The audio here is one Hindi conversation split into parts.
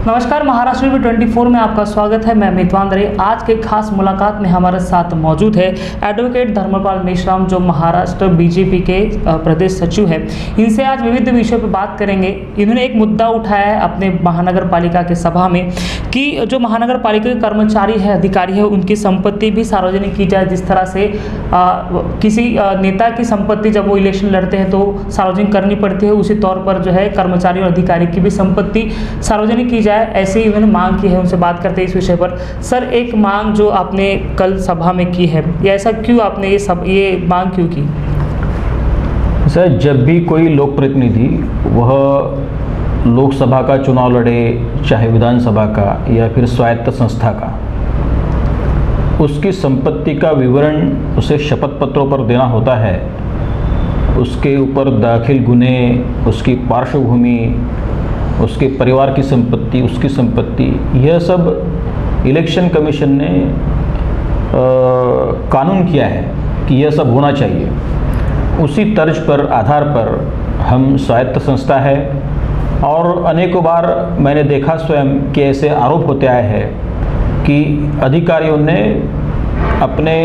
नमस्कार, महाराष्ट्र में 24 में आपका स्वागत है। मैं मितवान दरे। आज के खास मुलाकात में हमारे साथ मौजूद है एडवोकेट धर्मपाल मेश्राम, जो महाराष्ट्र बीजेपी के प्रदेश सचिव है। इनसे आज विविध विषयों पर बात करेंगे। इन्होंने एक मुद्दा उठाया है अपने महानगर पालिका के सभा में कि जो महानगर पालिका के कर्मचारी है, अधिकारी है, उनकी संपत्ति भी सार्वजनिक की जाए। जिस तरह से किसी नेता की संपत्ति जब वो इलेक्शन लड़ते हैं तो सार्वजनिक करनी पड़ती है, उसी तौर पर जो है कर्मचारी और अधिकारी की भी संपत्ति सार्वजनिक की जाए, ऐसे ही उन्होंने मांग की है। उनसे बात करते हैं इस विषय पर। सर, एक मांग जो आपने कल सभा में की है, या ऐसा क्यों आपने ये मांग क्यों की? सर, जब भी कोई लोक प्रतिनिधि वह लोकसभा का चुनाव लड़े, चाहे विधानसभा का या फिर स्वायत्त संस्था का, उसकी संपत्ति का विवरण उसे शपथ पत्रों पर देना होता है। उसके ऊपर दाखिल गुने, उसकी पार्श्वभूमि, उसके परिवार की संपत्ति, उसकी संपत्ति, यह सब इलेक्शन कमीशन ने कानून किया है कि यह सब होना चाहिए। उसी तर्ज पर, आधार पर हम स्वायत्त संस्था है और अनेकों बार मैंने देखा स्वयं कि ऐसे आरोप होते आए हैं कि अधिकारियों ने अपने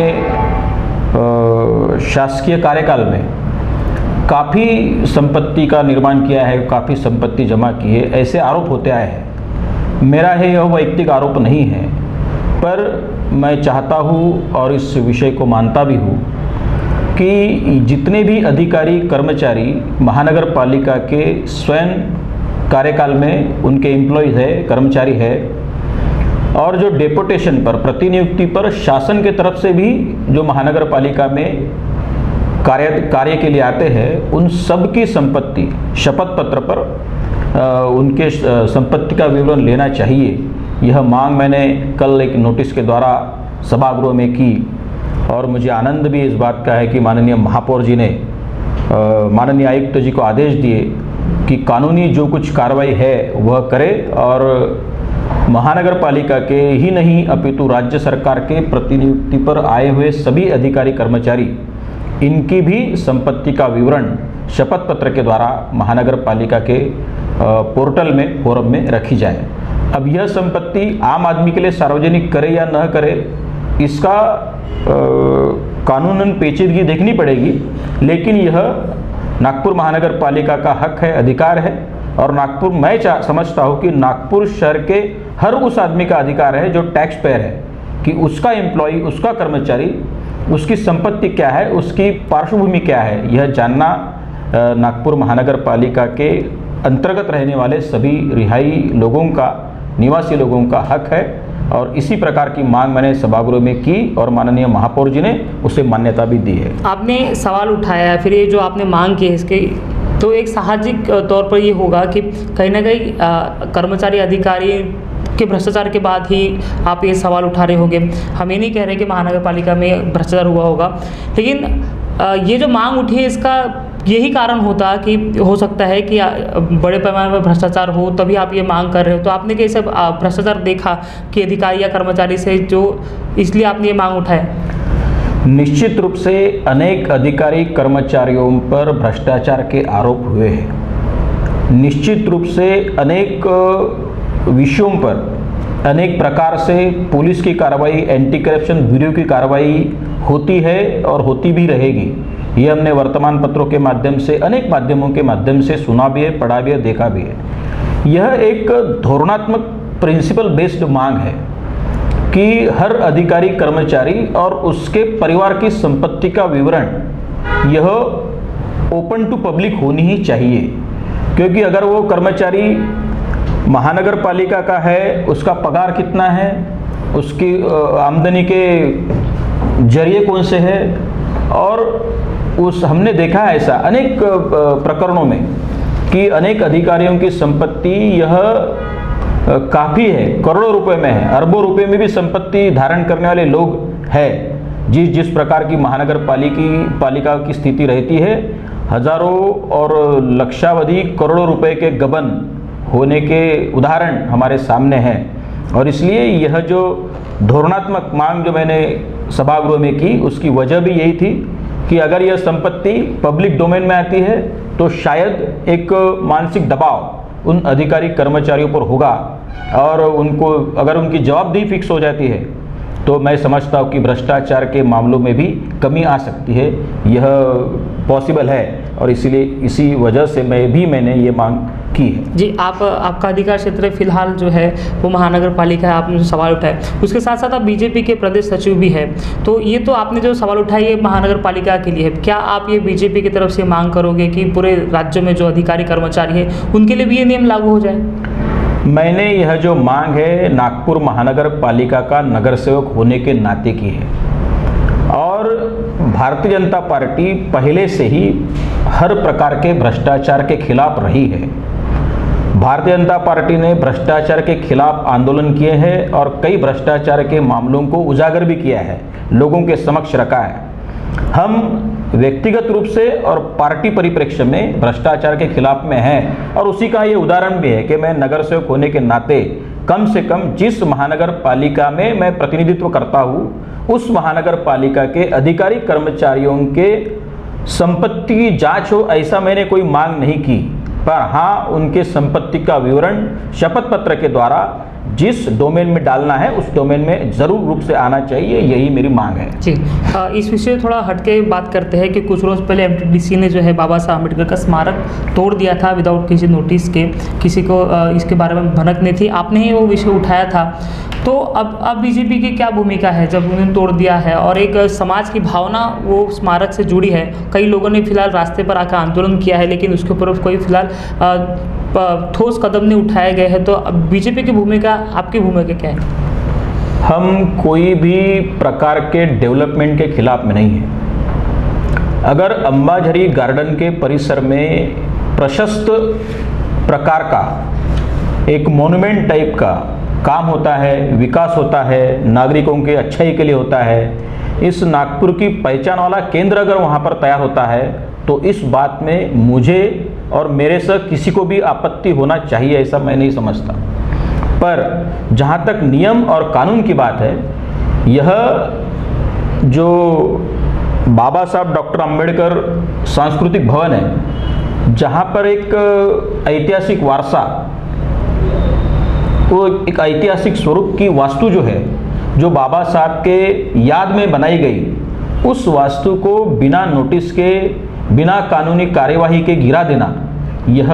शासकीय कार्यकाल में काफ़ी संपत्ति का निर्माण किया है, काफ़ी संपत्ति जमा की है, ऐसे आरोप होते आए हैं। मेरा है यह वैयक्तिक आरोप नहीं है, पर मैं चाहता हूँ और इस विषय को मानता भी हूँ कि जितने भी अधिकारी कर्मचारी महानगर पालिका के स्वयं कार्यकाल में उनके एम्प्लॉयज़ है, कर्मचारी है, और जो डेपुटेशन पर, प्रतिनियुक्ति पर शासन के तरफ से भी जो महानगर पालिका में कार्य के लिए आते हैं, उन सब की संपत्ति शपथ पत्र पर उनके संपत्ति का विवरण लेना चाहिए। यह मांग मैंने कल एक नोटिस के द्वारा सभागृह में की और मुझे आनंद भी इस बात का है कि माननीय महापौर जी ने माननीय आयुक्त जी को आदेश दिए कि कानूनी जो कुछ कार्रवाई है वह करे और महानगर पालिका के ही नहीं अपितु राज्य सरकार के प्रतिनियुक्ति पर आए हुए सभी अधिकारी कर्मचारी, इनकी भी संपत्ति का विवरण शपथ पत्र के द्वारा महानगर पालिका के पोर्टल में, फोरम में रखी जाए। अब यह संपत्ति आम आदमी के लिए सार्वजनिक करे या न करे, इसका कानूनन पेचीदगी देखनी पड़ेगी, लेकिन यह नागपुर महानगर पालिका का हक है, अधिकार है। और नागपुर, मैं समझता हूँ कि नागपुर शहर के हर उस आदमी का अधिकार है जो टैक्स पेयर है, कि उसका एम्प्लॉय, उसका कर्मचारी, उसकी संपत्ति क्या है, उसकी पार्श्वभूमि क्या है, यह जानना नागपुर महानगर पालिका के अंतर्गत रहने वाले सभी रिहाई लोगों का, निवासी लोगों का हक है। और इसी प्रकार की मांग मैंने सभागृह में की और माननीय महापौर जी ने उसे मान्यता भी दी है। आपने सवाल उठाया है, फिर ये जो आपने मांग की है इसके, तो एक सामाजिक तौर पर ये होगा कि कहीं ना कहीं कर्मचारी, अधिकारी के भ्रष्टाचार के बाद ही आप ये सवाल उठा रहे होंगे। हम ये नहीं कह रहे कि महानगर पालिका में भ्रष्टाचार हुआ होगा, लेकिन ये जो मांग उठी है इसका यही कारण होता कि हो सकता है कि बड़े पैमाने पर भ्रष्टाचार हो, तभी आप ये मांग कर रहे हो। तो आपने कैसे भ्रष्टाचार देखा कि अधिकारी या कर्मचारी से, जो इसलिए आपने ये मांग उठाया? निश्चित रूप से अनेक अधिकारी कर्मचारियों पर भ्रष्टाचार के आरोप हुए हैं। निश्चित रूप से अनेक विषयों पर, अनेक प्रकार से पुलिस की कार्रवाई, एंटी करप्शन ब्यूरो की कार्रवाई होती है और होती भी रहेगी। ये हमने वर्तमान पत्रों के माध्यम से, अनेक माध्यमों के माध्यम से सुना भी है, पढ़ा भी है, देखा भी है। यह एक धोरणात्मक प्रिंसिपल बेस्ड मांग है कि हर अधिकारी, कर्मचारी और उसके परिवार की संपत्ति का विवरण यह ओपन टू पब्लिक होनी ही चाहिए। क्योंकि अगर वो कर्मचारी महानगर पालिका का है, उसका पगार कितना है, उसकी आमदनी के जरिए कौन से है, और हमने देखा है ऐसा अनेक प्रकरणों में कि अनेक अधिकारियों की संपत्ति यह काफ़ी है, करोड़ों रुपए में है, अरबों रुपए में भी संपत्ति धारण करने वाले लोग हैं। जिस प्रकार की महानगर पालिका की स्थिति रहती है, हजारों और लक्षावधि करोड़ों रुपए के गबन होने के उदाहरण हमारे सामने हैं। और इसलिए यह जो धोरणात्मक मांग जो मैंने सभागृह में की, उसकी वजह भी यही थी कि अगर यह संपत्ति पब्लिक डोमेन में आती है तो शायद एक मानसिक दबाव उन अधिकारी कर्मचारियों पर होगा और उनको अगर उनकी जवाबदेही फिक्स हो जाती है तो मैं समझता हूँ कि भ्रष्टाचार के मामलों में भी कमी आ सकती है। यह पॉसिबल है और इसीलिए इसी वजह से मैंने ये मांग की है। जी, आपका अधिकार क्षेत्र फिलहाल जो है वो महानगर पालिका है, आपने जो सवाल उठाए उसके साथ साथ आप बीजेपी के प्रदेश सचिव भी है, तो ये तो आपने जो सवाल उठाए ये महानगर पालिका के लिए है। क्या आप ये बीजेपी की तरफ से मांग करोगे कि पूरे राज्य में जो अधिकारी कर्मचारी है उनके लिए भी ये नियम लागू हो जाए? मैंने यह जो मांग है नागपुर महानगर पालिका का नगर सेवक होने के नाते की है और भारतीय जनता पार्टी पहले से ही हर प्रकार के भ्रष्टाचार के खिलाफ रही है। भारतीय जनता पार्टी ने भ्रष्टाचार के खिलाफ आंदोलन किए हैं और कई भ्रष्टाचार के मामलों को उजागर भी किया है, लोगों के समक्ष रखा है। हम व्यक्तिगत रूप से और पार्टी परिप्रेक्ष्य में भ्रष्टाचार के खिलाफ में हैं और उसी का ये उदाहरण भी है कि मैं नगर सेवक होने के नाते कम से कम जिस महानगर पालिका में मैं प्रतिनिधित्व करता हूँ उस महानगर पालिका के अधिकारी कर्मचारियों के संपत्ति की जांच हो ऐसा मैंने कोई मांग नहीं की, पर हाँ उनके संपत्ति का विवरण शपथ पत्र के द्वारा जिस डोमेन में डालना है उस डोमेन में जरूर रूप से आना चाहिए, यही मेरी मांग है। जी, इस विषय थोड़ा हटके बात करते हैं कि कुछ रोज़ पहले एमटीडीसी ने जो है बाबा साहब अम्बेडकर का स्मारक तोड़ दिया था विदाउट किसी नोटिस के, किसी को इसके बारे में भनक नहीं थी, आपने ही वो विषय उठाया था। तो अब बीजेपी की क्या भूमिका है जब उन्होंने तोड़ दिया है और एक समाज की भावना वो स्मारक से जुड़ी है, कई लोगों ने फिलहाल रास्ते पर आकर आंदोलन किया है लेकिन उसके ऊपर कोई फिलहाल ठोस कदम नहीं उठाए गए हैं, तो अब बीजेपी की भूमिका, आपकी भूमिका क्या है? हम कोई भी प्रकार के डेवलपमेंट के खिलाफ में नहीं है। अगर अंबाझरी गार्डन के परिसर में प्रशस्त प्रकार का एक मॉन्यूमेंट टाइप का काम होता है, विकास होता है, नागरिकों के अच्छाई के लिए होता है, इस नागपुर की पहचान वाला केंद्र अगर वहाँ पर तैयार होता है तो इस बात में मुझे और मेरे से किसी को भी आपत्ति होना चाहिए ऐसा मैं नहीं समझता। पर जहाँ तक नियम और कानून की बात है, यह जो बाबा साहब डॉक्टर अंबेडकर सांस्कृतिक भवन है जहाँ पर एक ऐतिहासिक वारसा, वो एक ऐतिहासिक स्वरूप की वास्तु जो है जो बाबा साहब के याद में बनाई गई, उस वास्तु को बिना नोटिस के बिना कानूनी कार्यवाही के गिरा देना यह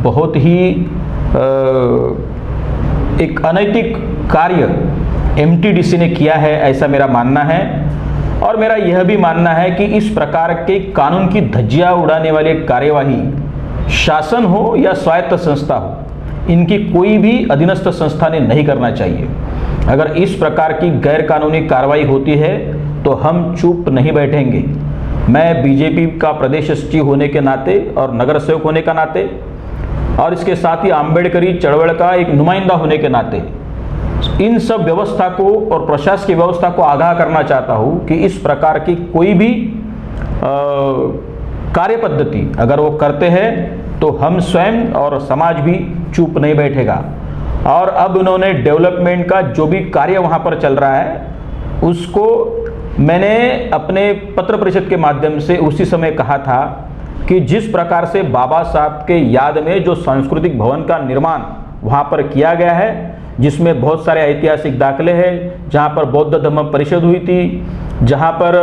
बहुत ही एक अनैतिक कार्य एमटीडीसी ने किया है ऐसा मेरा मानना है। और मेरा यह भी मानना है कि इस प्रकार के कानून की धज्जियां उड़ाने वाली कार्यवाही शासन हो या स्वायत्त संस्था हो, इनकी कोई भी अधीनस्थ संस्था ने नहीं करना चाहिए। अगर इस प्रकार की गैर कानूनी कार्रवाई होती है तो हम चुप नहीं बैठेंगे। मैं बीजेपी का प्रदेश सचिव होने के नाते और नगर सेवक होने का नाते और इसके साथ ही आम्बेडकरी चळवळ का एक नुमाइंदा होने के नाते इन सब व्यवस्था को और प्रशासकीय व्यवस्था को आगाह करना चाहता हूँ कि इस प्रकार की कोई भी कार्य पद्धति अगर वो करते हैं तो हम स्वयं और समाज भी चुप नहीं बैठेगा। और अब उन्होंने डेवलपमेंट का जो भी कार्य वहाँ पर चल रहा है उसको मैंने अपने पत्र परिषद के माध्यम से उसी समय कहा था कि जिस प्रकार से बाबा साहब के याद में जो सांस्कृतिक भवन का निर्माण वहाँ पर किया गया है, जिसमें बहुत सारे ऐतिहासिक दाखले हैं, जहाँ पर बौद्ध धम्म परिषद हुई थी, जहाँ पर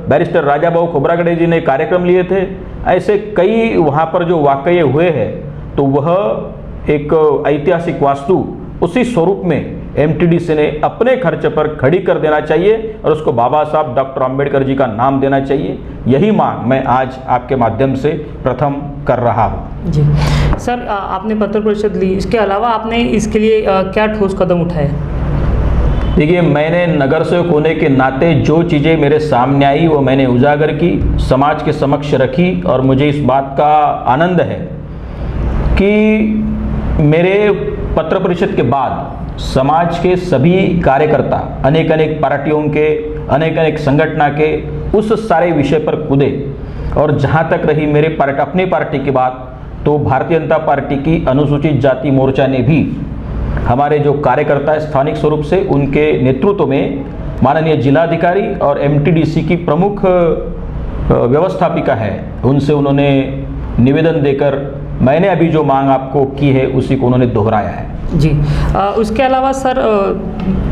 बैरिस्टर राजा भाऊ खोब्रागडे जी ने कार्यक्रम लिए थे, ऐसे कई वहाँ पर जो वाकये हुए हैं, तो वह एक ऐतिहासिक वास्तु उसी स्वरूप में एमटीडीसी ने अपने खर्च पर खड़ी कर देना चाहिए और उसको बाबा साहब डॉक्टर अंबेडकर जी का नाम देना चाहिए। यही मांग मैं आज आपके माध्यम से प्रथम कर रहा हूँ। जी सर, आपने पत्र परिषद ली, इसके अलावा आपने इसके लिए क्या ठोस कदम उठाए? देखिए, मैंने नगर सेवक होने के नाते जो चीज़ें मेरे सामने आई वो मैंने उजागर की, समाज के समक्ष रखी और मुझे इस बात का आनंद है कि मेरे पत्र परिषद के बाद समाज के सभी कार्यकर्ता अनेक अनेक पार्टियों के, अनेक अनेक संगठन के उस सारे विषय पर कूदे। और जहाँ तक रही मेरे अपनी पार्टी की बात, तो भारतीय जनता पार्टी की अनुसूचित जाति मोर्चा ने भी हमारे जो कार्यकर्ता स्थानिक स्वरूप से उनके नेतृत्व में माननीय जिलाधिकारी और एमटीडीसी की प्रमुख व्यवस्थापिका है उनसे उन्होंने निवेदन देकर मैंने अभी जो मांग आपको की है उसी को उन्होंने दोहराया है। जी, उसके अलावा सर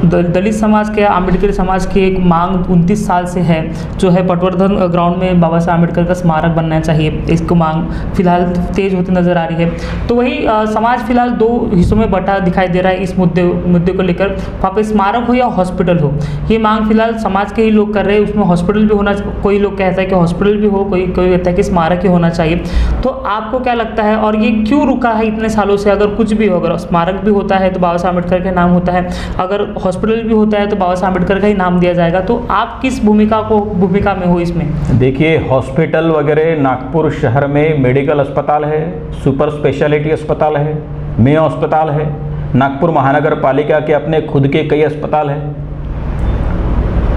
दलित समाज के, आम्बेडकर समाज की एक मांग 29 साल से है, जो है पटवर्धन ग्राउंड में बाबा साहब आम्बेडकर का स्मारक बनना चाहिए। इसको मांग फिलहाल तेज होती नज़र आ रही है। तो वही समाज फिलहाल दो हिस्सों में बटा दिखाई दे रहा है इस मुद्दे को लेकर। वहाँ पर स्मारक हो या हॉस्पिटल हो, ये मांग फिलहाल समाज के ही लोग कर रहे हैं। उसमें हॉस्पिटल भी होना, कोई लोग कहता है कि हॉस्पिटल भी हो, कोई कहता है कि स्मारक ही होना चाहिए। तो आपको क्या लगता है, और ये क्यों रुका है इतने सालों से? अगर कुछ भी हो, अगर स्मारक भी होता है तो बाबा साहब अम्बेडकर का नाम होता है, अगर हॉस्पिटल भी होता है तो बाबा साहब अम्बेडकर का ही नाम दिया जाएगा। तो आप किस भूमिका में हो इसमें? देखिए, हॉस्पिटल वगैरह नागपुर शहर में मेडिकल अस्पताल है, सुपर स्पेशलिटी अस्पताल है, मेयो अस्पताल है, नागपुर महानगर पालिका के अपने खुद के कई अस्पताल हैं।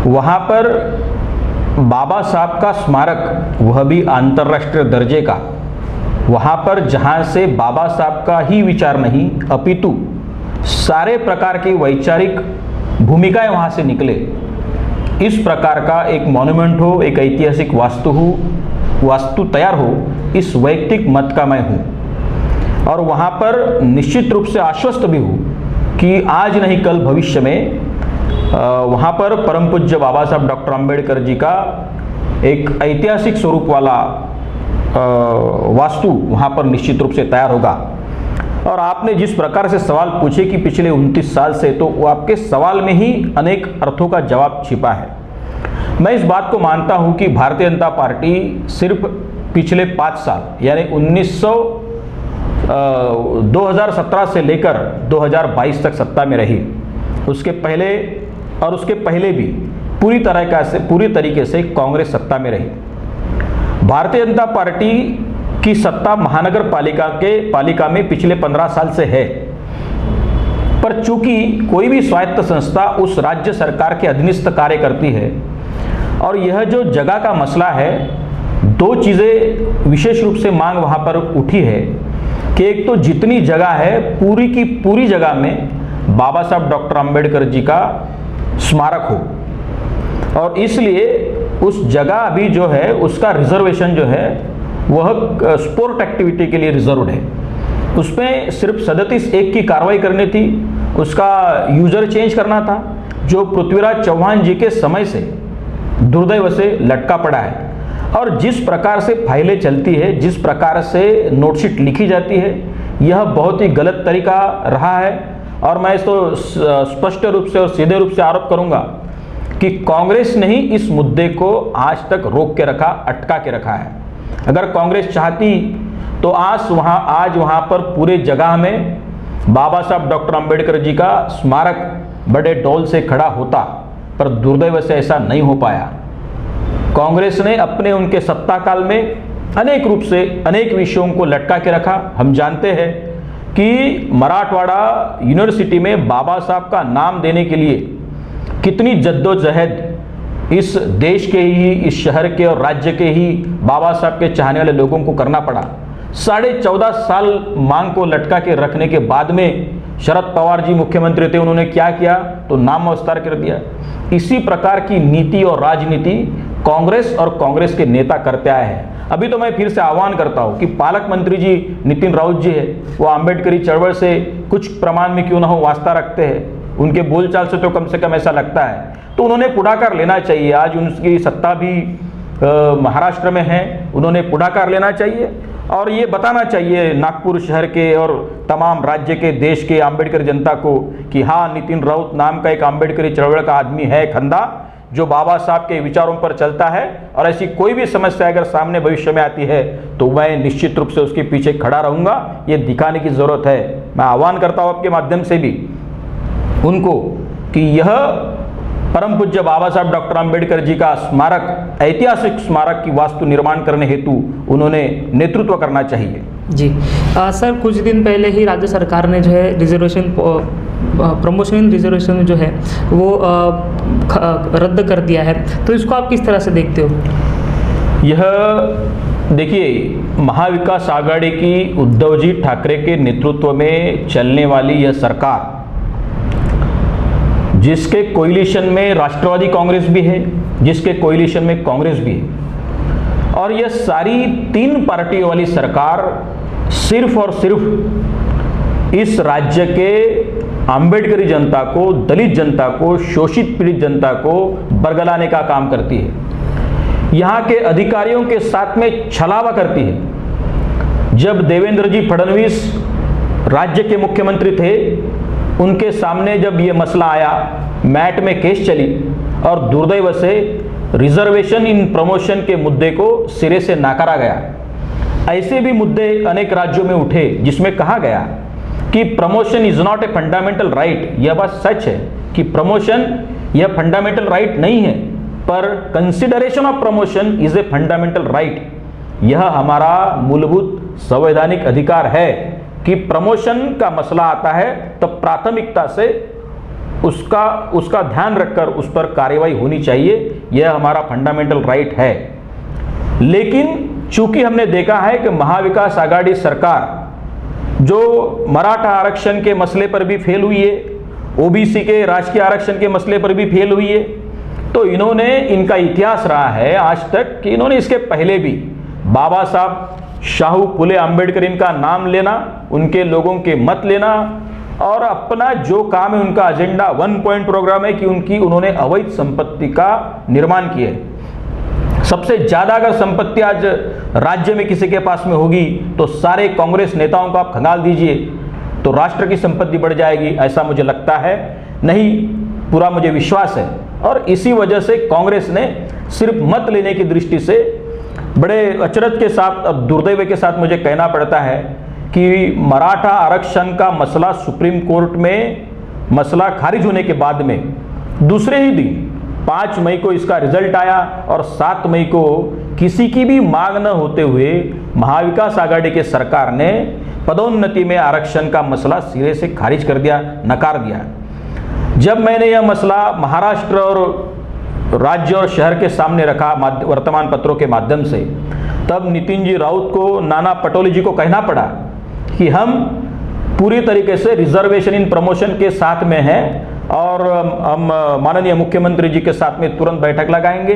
वहाँ पर बाबा साहब का स्मारक, वह भी अंतर्राष्ट्रीय दर्जे का, वहाँ पर जहाँ से बाबा साहब का ही विचार नहीं अपितु सारे प्रकार की वैचारिक भूमिकाएं वहाँ से निकले, इस प्रकार का एक मॉन्यूमेंट हो, एक ऐतिहासिक वास्तु तैयार हो, इस वैयक्तिक मत का मैं हूँ। और वहाँ पर निश्चित रूप से आश्वस्त भी हूँ कि आज नहीं कल भविष्य में वहाँ पर परम पूज्य बाबा साहब डॉक्टर अम्बेडकर जी का एक ऐतिहासिक स्वरूप वाला वास्तु वहाँ पर निश्चित रूप से तैयार होगा। और आपने जिस प्रकार से सवाल पूछे कि पिछले 29 साल से, तो वो आपके सवाल में ही अनेक अर्थों का जवाब छिपा है। मैं इस बात को मानता हूँ कि भारतीय जनता पार्टी सिर्फ पिछले 5 साल यानी 2017 से लेकर 2022 तक सत्ता में रही। उसके पहले और उसके पहले भी पूरी तरीके से कांग्रेस सत्ता में रही। भारतीय जनता पार्टी की सत्ता महानगर पालिका में पिछले 15 साल से है, पर चूंकि कोई भी स्वायत्त संस्था उस राज्य सरकार के अधीनस्थ कार्य करती है, और यह जो जगह का मसला है, दो चीज़ें विशेष रूप से मांग वहाँ पर उठी है कि एक तो जितनी जगह है पूरी की पूरी जगह में बाबा साहब डॉक्टर अम्बेडकर जी का स्मारक हो, और इसलिए उस जगह अभी जो है उसका रिजर्वेशन जो है वह स्पोर्ट एक्टिविटी के लिए रिजर्व्ड है। उसमें सिर्फ 37(1) की कार्रवाई करनी थी, उसका यूजर चेंज करना था, जो पृथ्वीराज चौहान जी के समय से दुर्दैव से लटका पड़ा है। और जिस प्रकार से फाइलें चलती है, जिस प्रकार से नोटशीट लिखी जाती है, यह बहुत ही गलत तरीका रहा है। और मैं इसको स्पष्ट रूप से और सीधे रूप से आरोप करूंगा कि कांग्रेस ने ही इस मुद्दे को आज तक रोक के रखा, अटका के रखा है। अगर कांग्रेस चाहती तो आज वहाँ पर पूरे जगह में बाबा साहब डॉक्टर अम्बेडकर जी का स्मारक बड़े डौल से खड़ा होता, पर दुर्दैव से ऐसा नहीं हो पाया। कांग्रेस ने अपने उनके सत्ता काल में अनेक रूप से अनेक विषयों को लटका के रखा। हम जानते हैं कि मराठवाड़ा यूनिवर्सिटी में बाबा साहब का नाम देने के लिए कितनी जद्दोजहद इस देश के ही, इस शहर के और राज्य के ही बाबा साहब के चाहने वाले लोगों को करना पड़ा। 14.5 साल मांग को लटका के रखने के बाद में शरद पवार जी मुख्यमंत्री थे, उन्होंने क्या किया, तो नाम विस्तार कर दिया। इसी प्रकार की नीति और राजनीति कांग्रेस और कांग्रेस के नेता करते आए हैं। अभी तो मैं फिर से आह्वान करता हूं कि पालक मंत्री जी नितिन राउत जी है, वो अम्बेडकरी चळवळ से कुछ प्रमाण में क्यों ना हो वास्ता रखते हैं, उनके बोलचाल से तो कम ऐसा लगता है, तो उन्होंने पुढाकार लेना चाहिए। आज उनकी सत्ता भी महाराष्ट्र में है, उन्होंने पुढाकार लेना चाहिए और ये बताना चाहिए नागपुर शहर के और तमाम राज्य के, देश के अम्बेडकर जनता को कि हाँ, नितिन राउत नाम का एक अम्बेडकरी चळवळ का आदमी है खंदा, जो बाबा साहब के विचारों पर चलता है, और ऐसी कोई भी समस्या अगर सामने भविष्य में आती है तो मैं निश्चित रूप से उसके पीछे खड़ा रहूँगा। ये दिखाने की ज़रूरत है। मैं आह्वान करता हूँ आपके माध्यम से भी उनको कि यह परम पूज्य बाबा साहब डॉक्टर अम्बेडकर जी का स्मारक, ऐतिहासिक स्मारक की वास्तु निर्माण करने हेतु उन्होंने नेतृत्व करना चाहिए। जी सर, कुछ दिन पहले ही राज्य सरकार ने जो है रिजर्वेशन, प्रमोशन रिजर्वेशन जो है वो रद्द कर दिया है, तो इसको आप किस तरह से देखते हो? यह देखिए, महाविकास आघाड़ी की उद्धव जी ठाकरे के नेतृत्व में चलने वाली यह सरकार, जिसके कोलिशन में राष्ट्रवादी कांग्रेस भी है, जिसके कोलिशन में कांग्रेस भी है, और यह सारी 3 पार्टियों वाली सरकार सिर्फ और सिर्फ इस राज्य के आम्बेडकरी जनता को, दलित जनता को, शोषित पीड़ित जनता को बरगलाने का काम करती है। यहाँ के अधिकारियों के साथ में छलावा करती है। जब देवेंद्र जी फडणवीस राज्य के मुख्यमंत्री थे, उनके सामने जब ये मसला आया, मैट में केस चली और दुर्दैव से रिजर्वेशन इन प्रमोशन के मुद्दे को सिरे से नकारा गया। ऐसे भी मुद्दे अनेक राज्यों में उठे जिसमें कहा गया कि promotion is not a fundamental right. यह बात सच है कि प्रमोशन यह फंडामेंटल राइट नहीं है, पर consideration of promotion is a fundamental right. यह हमारा मूलभूत संवैधानिक अधिकार है कि प्रमोशन का मसला आता है तब प्राथमिकता से उसका ध्यान रखकर उस पर कार्रवाई होनी चाहिए। यह हमारा फंडामेंटल राइट है। लेकिन चूंकि हमने देखा है कि महाविकास आघाड़ी सरकार जो मराठा आरक्षण के मसले पर भी फेल हुई है, ओबीसी के राजकीय आरक्षण के मसले पर भी फेल हुई है, तो इनका इतिहास रहा है आज तक कि इन्होंने इसके पहले भी बाबा साहब शाहू फुले अम्बेडकर इनका नाम लेना, उनके लोगों के मत लेना और अपना जो काम है उनका एजेंडा 1 पॉइंट प्रोग्राम है कि उन्होंने अवैध संपत्ति का निर्माण किया है। सबसे ज्यादा अगर संपत्ति आज राज्य में किसी के पास में होगी तो सारे कांग्रेस नेताओं को आप खंगाल दीजिए तो राष्ट्र की संपत्ति बढ़ जाएगी, ऐसा मुझे लगता है नहीं, पूरा मुझे विश्वास है। और इसी वजह से कांग्रेस ने सिर्फ मत लेने की दृष्टि से बड़े अचरज के साथ और दुर्दैव के साथ मुझे कहना पड़ता है कि मराठा आरक्षण का मसला सुप्रीम कोर्ट में मसला खारिज होने के बाद में दूसरे ही दिन 5 मई को इसका रिजल्ट आया और 7 मई को किसी की भी मांग न होते हुए महाविकास आघाड़ी के सरकार ने पदोन्नति में आरक्षण का मसला सिरे से खारिज कर दिया, नकार दिया। जब मैंने यह मसला महाराष्ट्र और राज्य और शहर के सामने रखा वर्तमान पत्रों के माध्यम से, तब नितिन जी राउत को, नाना पटोले जी को कहना पड़ा कि हम पूरी तरीके से रिजर्वेशन इन प्रमोशन के साथ में हैं और हम माननीय मुख्यमंत्री जी के साथ में तुरंत बैठक लगाएंगे।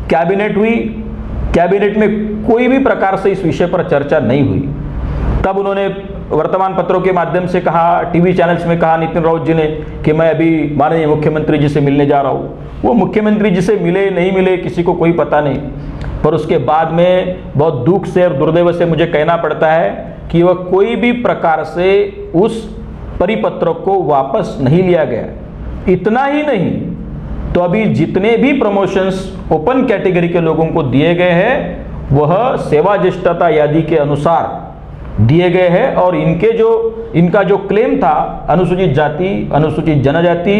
कैबिनेट हुई, कैबिनेट में कोई भी प्रकार से इस विषय पर चर्चा नहीं हुई। तब उन्होंने वर्तमान पत्रों के माध्यम से कहा, टीवी चैनल्स में कहा नितिन राउत जी ने कि मैं अभी माननीय मुख्यमंत्री जी से मिलने जा रहा हूँ। वो मुख्यमंत्री जी से मिले नहीं मिले किसी को कोई पता नहीं, पर उसके बाद में बहुत दुख से और दुर्दैव से मुझे कहना पड़ता है कि वह कोई भी प्रकार से उस परिपत्र को वापस नहीं लिया गया। इतना ही नहीं तो अभी जितने भी प्रमोशंस ओपन कैटेगरी के लोगों को दिए गए हैं वह सेवा ज्येष्ठता यादी के अनुसार दिए गए हैं और इनका जो क्लेम था अनुसूचित जाति, अनुसूचित जनजाति,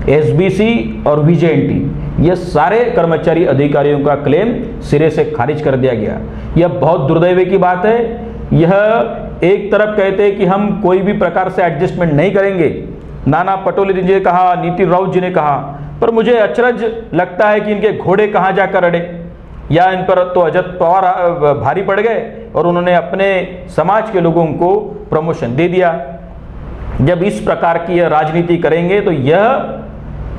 एसबीसी और वीजेएनटी, ये सारे कर्मचारी अधिकारियों का क्लेम सिरे से खारिज कर दिया गया। यह बहुत दुर्दैव की बात है। यह एक तरफ कहते हैं कि हम कोई भी प्रकार से एडजस्टमेंट नहीं करेंगे, नाना पटोले जी ने कहा, नितिन राउत जी ने कहा, पर मुझे अचरज लगता है कि इनके घोड़े कहाँ जाकर अड़े, या इन पर तो अजित पवार भारी पड़ गए और उन्होंने अपने समाज के लोगों को प्रमोशन दे दिया। जब इस प्रकार की यह राजनीति करेंगे तो यह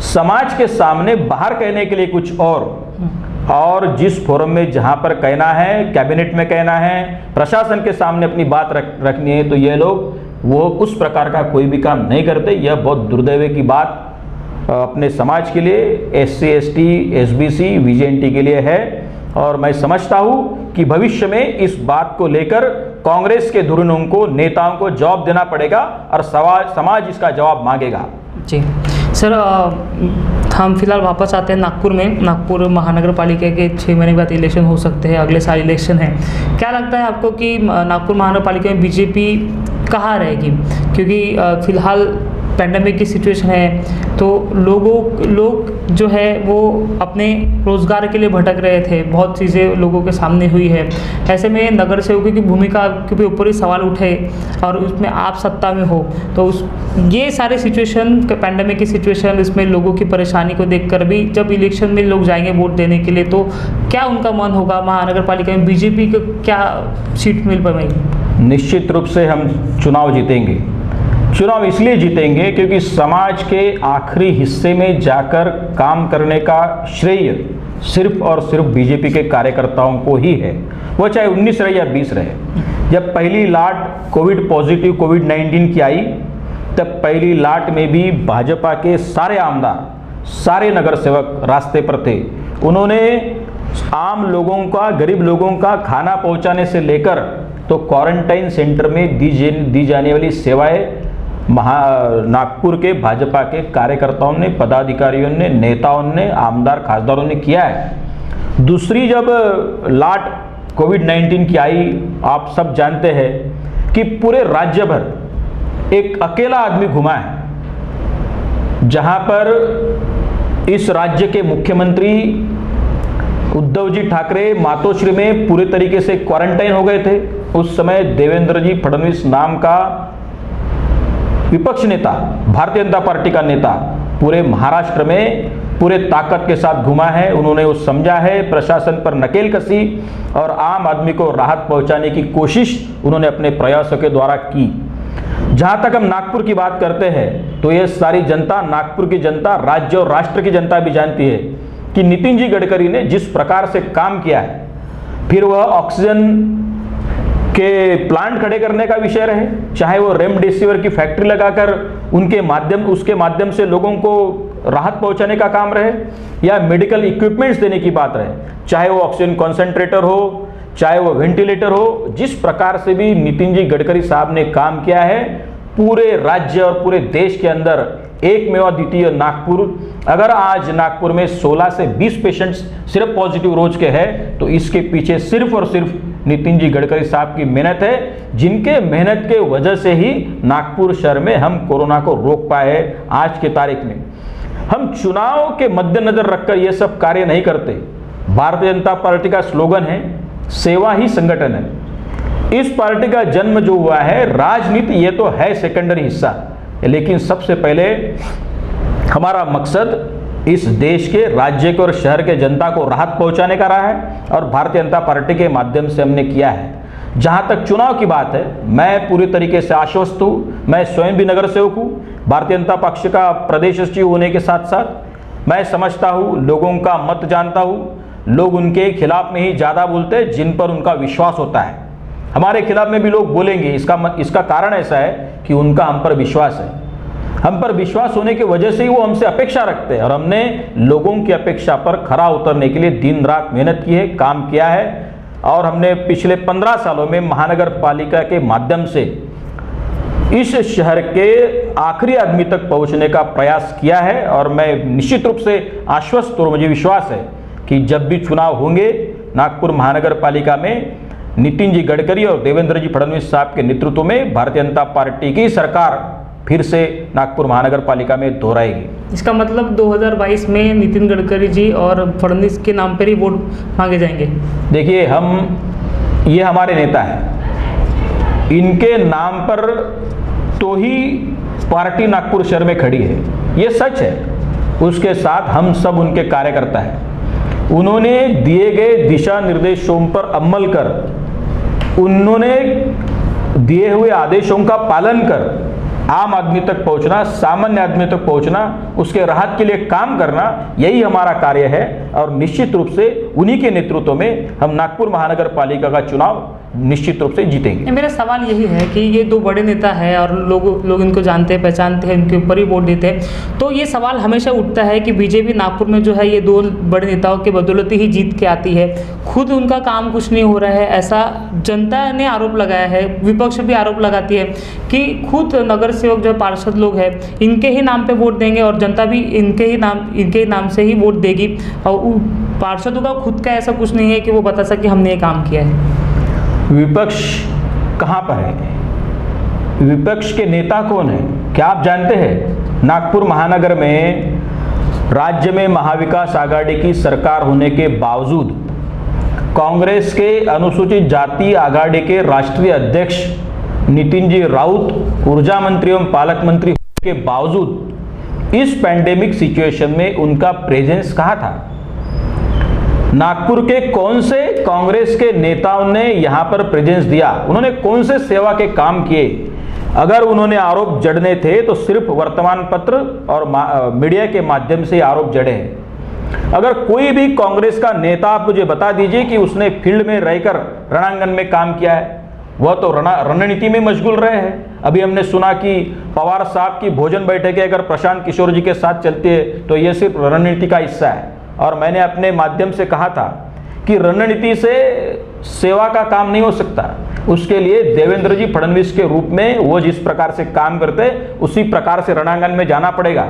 समाज के सामने बाहर कहने के लिए कुछ और जिस फोरम में जहां पर कहना है, कैबिनेट में कहना है, प्रशासन के सामने अपनी बात रखनी है, तो ये लोग वो उस प्रकार का कोई भी काम नहीं करते। यह बहुत दुर्दैव की बात अपने समाज के लिए, एससी, एसटी, एसबीसी, वीजेएनटी के लिए है। और मैं समझता हूं कि भविष्य में इस बात को लेकर कांग्रेस के धुरीणों को, नेताओं को जवाब देना पड़ेगा और समाज इसका जवाब मांगेगा। जी सर, हम फिलहाल वापस आते हैं नागपुर में। नागपुर महानगर पालिका के 6 महीने के बाद इलेक्शन हो सकते हैं, अगले साल इलेक्शन है। क्या लगता है आपको कि नागपुर महानगर पालिका में बीजेपी कहाँ रहेगी? क्योंकि फिलहाल पैंडेमिक की सिचुएशन है तो लोग जो है वो अपने रोज़गार के लिए भटक रहे थे, बहुत चीज़ें लोगों के सामने हुई है। ऐसे में नगर सेवकों की भूमिका के ऊपर ही सवाल उठे और उसमें आप सत्ता में हो तो ये सारे सिचुएशन, पैंडेमिक की सिचुएशन, इसमें लोगों की परेशानी को देखकर भी जब इलेक्शन में लोग जाएंगे वोट देने के लिए तो क्या उनका मन होगा महानगर पालिका में बीजेपी को क्या सीट मिल पाएगी? निश्चित रूप से हम चुनाव जीतेंगे। चुनाव इसलिए जीतेंगे क्योंकि समाज के आखिरी हिस्से में जाकर काम करने का श्रेय सिर्फ और सिर्फ बीजेपी के कार्यकर्ताओं को ही है, वो चाहे 19 रहे या 20 रहे। जब पहली लाट कोविड पॉजिटिव कोविड-19 की आई, तब पहली लाट में भी भाजपा के सारे आमदार, सारे नगर सेवक रास्ते पर थे। उन्होंने आम लोगों का, गरीब लोगों का खाना पहुंचाने से लेकर तो क्वारंटाइन सेंटर में दी जाने वाली सेवाएं नागपुर के भाजपा के कार्यकर्ताओं ने, पदाधिकारियों ने, नेताओं ने, आमदार खासदारों ने किया है। दूसरी जब लाट कोविड-19 की आई, आप सब जानते हैं कि पूरे राज्य भर एक अकेला आदमी घुमा है, जहां पर इस राज्य के मुख्यमंत्री उद्धव जी ठाकरे मातोश्री में पूरे तरीके से क्वारंटाइन हो गए थे। उस समय देवेंद्र जी फडणवीस नाम का विपक्ष नेता, भारतीय जनता पार्टी का नेता, पूरे महाराष्ट्र में पूरे ताकत के साथ घुमा है। उन्होंने वो समझा है, प्रशासन पर नकेल कसी और आम आदमी को राहत पहुंचाने की कोशिश उन्होंने अपने प्रयासों के द्वारा की। जहां तक हम नागपुर की बात करते हैं तो ये सारी जनता, नागपुर की जनता, राज्य और राष्ट्र की जनता भी जानती है कि नितिन जी गडकरी ने जिस प्रकार से काम किया है, फिर वह ऑक्सीजन के प्लांट खड़े करने का विषय रहे, चाहे वो रेमडेसिविर की फैक्ट्री लगाकर उसके माध्यम से लोगों को राहत पहुंचाने का काम रहे, या मेडिकल इक्विपमेंट्स देने की बात रहे, चाहे वो ऑक्सीजन कॉन्सेंट्रेटर हो, चाहे वो वेंटिलेटर हो, जिस प्रकार से भी नितिन जी गडकरी साहब ने काम किया है, पूरे राज्य और पूरे देश के अंदर एक मेवा द्वितीय नागपुर। अगर आज नागपुर में 16 से 20 पेशेंट्स सिर्फ पॉजिटिव रोज के हैं, तो इसके पीछे सिर्फ और सिर्फ नितिन जी गडकरी साहब की मेहनत है, जिनके मेहनत के वजह से ही नागपुर शहर में हम कोरोना को रोक पाए। आज के तारीख में हम चुनाव के मद्देनजर रखकर यह सब कार्य नहीं करते। भारतीय जनता पार्टी का स्लोगन है, सेवा ही संगठन है। इस पार्टी का जन्म जो हुआ है, राजनीति ये तो है सेकेंडरी हिस्सा, लेकिन सबसे पहले हमारा मकसद इस देश के, राज्य के और शहर के जनता को राहत पहुंचाने का रहा है, और भारतीय जनता पार्टी के माध्यम से हमने किया है। जहां तक चुनाव की बात है, मैं पूरी तरीके से आश्वस्त हूं। मैं स्वयं भी नगर सेवक हूं, भारतीय जनता पक्ष का प्रदेश सचिव होने के साथ साथ मैं समझता हूं, लोगों का मत जानता हूं। लोग उनके खिलाफ में ही ज़्यादा बोलते हैं जिन पर उनका विश्वास होता है। हमारे खिलाफ में भी लोग बोलेंगे, इसका कारण ऐसा है कि उनका हम पर विश्वास है। हम पर विश्वास होने की वजह से ही वो हमसे अपेक्षा रखते हैं, और हमने लोगों की अपेक्षा पर खरा उतरने के लिए दिन रात मेहनत की है, काम किया है। और हमने पिछले 15 सालों में महानगर पालिका के माध्यम से इस शहर के आखिरी आदमी तक पहुंचने का प्रयास किया है। और मैं निश्चित रूप से आश्वस्त और मुझे विश्वास है कि जब भी चुनाव होंगे नागपुर महानगर पालिका में, नितिन जी गडकरी और देवेंद्र जी फडणवीस साहब के नेतृत्व में भारतीय जनता पार्टी की सरकार फिर से नागपुर महानगर पालिका में दोहराएगी। इसका मतलब 2022 में नितिन गडकरी जी और फडणवीस के नाम पर ही वोट मांगे जाएंगे? देखिए, ये हमारे नेता हैं, इनके नाम पर तो ही पार्टी नागपुर शहर में खड़ी है, ये सच है। उसके साथ हम सब उनके कार्यकर्ता हैं। उन्होंने दिए गए दिशा निर्देशों पर अमल कर, उन्होंने दिए हुए आदेशों का पालन कर आम आदमी तक पहुंचना, सामान्य आदमी तक पहुंचना, उसके राहत के लिए काम करना, यही हमारा कार्य है। और निश्चित रूप से उन्हीं के नेतृत्व में हम नागपुर महानगर पालिका का चुनाव निश्चित रूप से जीतेंगे। मेरा सवाल यही है कि ये दो बड़े नेता हैं और लोग इनको जानते हैं, पहचानते हैं, इनके ऊपर ही वोट देते हैं, तो ये सवाल हमेशा उठता है कि बीजेपी नागपुर में जो है ये दो बड़े नेताओं के बदौलत ही जीत के आती है, खुद उनका काम कुछ नहीं हो रहा है, ऐसा जनता ने आरोप लगाया है। विपक्ष भी आरोप लगाती है कि खुद नगर सेवक जो पार्षद लोग हैं इनके ही नाम पे वोट देंगे और जनता भी इनके ही नाम से ही वोट देगी, और पार्षदों का खुद का ऐसा कुछ नहीं है कि वो बता सके हमने ये काम किया है। विपक्ष कहाँ पर है? विपक्ष के नेता कौन है? क्या आप जानते हैं नागपुर महानगर में राज्य में महाविकास आघाड़ी की सरकार होने के बावजूद, कांग्रेस के अनुसूचित जाति आघाड़ी के राष्ट्रीय अध्यक्ष नितिन जी राउत ऊर्जा मंत्री एवं पालक मंत्री के बावजूद इस पैंडेमिक सिचुएशन में उनका प्रेजेंस कहाँ था? नागपुर के कौन से कांग्रेस के नेताओं ने यहां पर प्रेजेंस दिया? उन्होंने कौन से सेवा के काम किए? अगर उन्होंने आरोप जड़ने थे तो सिर्फ वर्तमान पत्र और मीडिया के माध्यम से आरोप जड़े हैं। अगर कोई भी कांग्रेस का नेता आप मुझे बता दीजिए कि उसने फील्ड में रहकर रणांगन में काम किया है, वह तो रणनीति में मशगूल रहे हैं। अभी हमने सुना कि पवार साहब की भोजन बैठकें अगर प्रशांत किशोर जी के साथ चलती है तो यह सिर्फ रणनीति का हिस्सा है। और मैंने अपने माध्यम से कहा था कि रणनीति से सेवा का काम नहीं हो सकता, उसके लिए देवेंद्र जी फडणवीस के रूप में वो जिस प्रकार से काम करते उसी प्रकार से रणांगन में जाना पड़ेगा।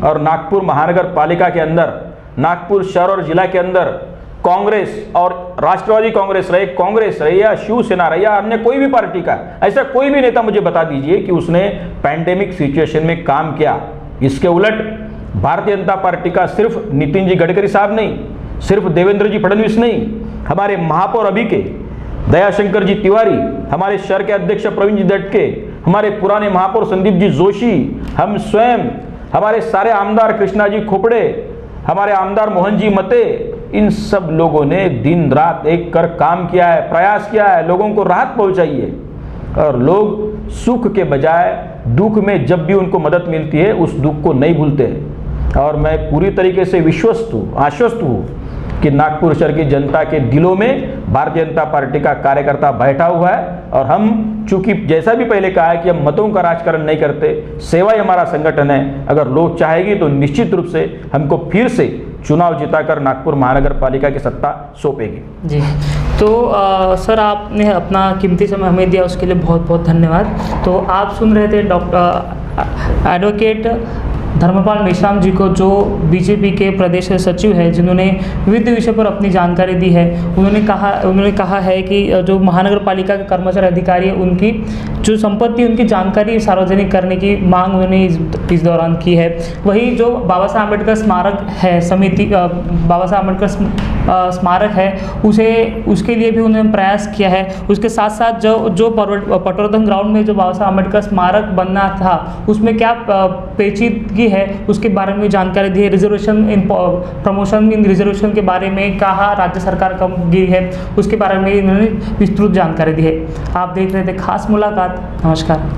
और नागपुर महानगर पालिका के अंदर, नागपुर शहर और जिला के अंदर कांग्रेस और राष्ट्रवादी कांग्रेस रहे या शिवसेना रहे या अन्य कोई भी पार्टी का ऐसा कोई भी नेता मुझे बता दीजिए कि उसने पैंडेमिक सिचुएशन में काम किया। इसके उलट भारतीय जनता पार्टी का सिर्फ नितिन जी गडकरी साहब नहीं, सिर्फ देवेंद्र जी फडणवीस नहीं, हमारे महापौर अभी के दयाशंकर जी तिवारी, हमारे शहर के अध्यक्ष प्रवीण जी दटके, हमारे पुराने महापौर संदीप जी जोशी, हम स्वयं, हमारे सारे आमदार कृष्णा जी खोपड़े, हमारे आमदार मोहन जी मते, इन सब लोगों ने दिन रात एक कर काम किया है, प्रयास किया है, लोगों को राहत पहुंचाई है। और लोग सुख के बजाय दुख में जब भी उनको मदद मिलती है उस दुख को नहीं भूलते। और मैं पूरी तरीके से आश्वस्त हूँ कि नागपुर शहर की जनता के दिलों में भारतीय जनता पार्टी का कार्यकर्ता बैठा हुआ है। और हम चूंकि जैसा भी पहले कहा है कि हम मतों का राजकारण नहीं करते, सेवा ही हमारा संगठन है। अगर लोग चाहेंगे तो निश्चित रूप से हमको फिर से चुनाव जिताकर नागपुर महानगर पालिका की सत्ता सौंपेगी। जी, तो सर आपने अपना कीमती समय हमें दिया, उसके लिए बहुत बहुत धन्यवाद। तो आप सुन रहे थे डॉक्टर एडवोकेट धर्मपाल मेश्राम जी को, जो बीजेपी के प्रदेश सचिव है, जिन्होंने विविध विषय पर अपनी जानकारी दी है। उन्होंने कहा है कि जो महानगर पालिका के कर्मचारी अधिकारी हैं, उनकी जो संपत्ति, उनकी जानकारी सार्वजनिक करने की मांग उन्होंने इस दौरान की है। वही जो बाबा साहब अम्बेडकर स्मारक है समिति, बाबा साहब अम्बेडकर स्मारक है, उसके लिए भी उन्होंने प्रयास किया है। उसके साथ साथ जो पटवर्धन ग्राउंड में जो बाबा साहब अम्बेडकर स्मारक बनना था, उसमें क्या पेचीदगी है उसके बारे में जानकारी दी है। प्रमोशन इन रिजर्वेशन के बारे में कहा राज्य सरकार कब गिरी है, उसके बारे में इन्होंने विस्तृत जानकारी दी है। आप देख रहे थे खास मुलाकात। नमस्कार।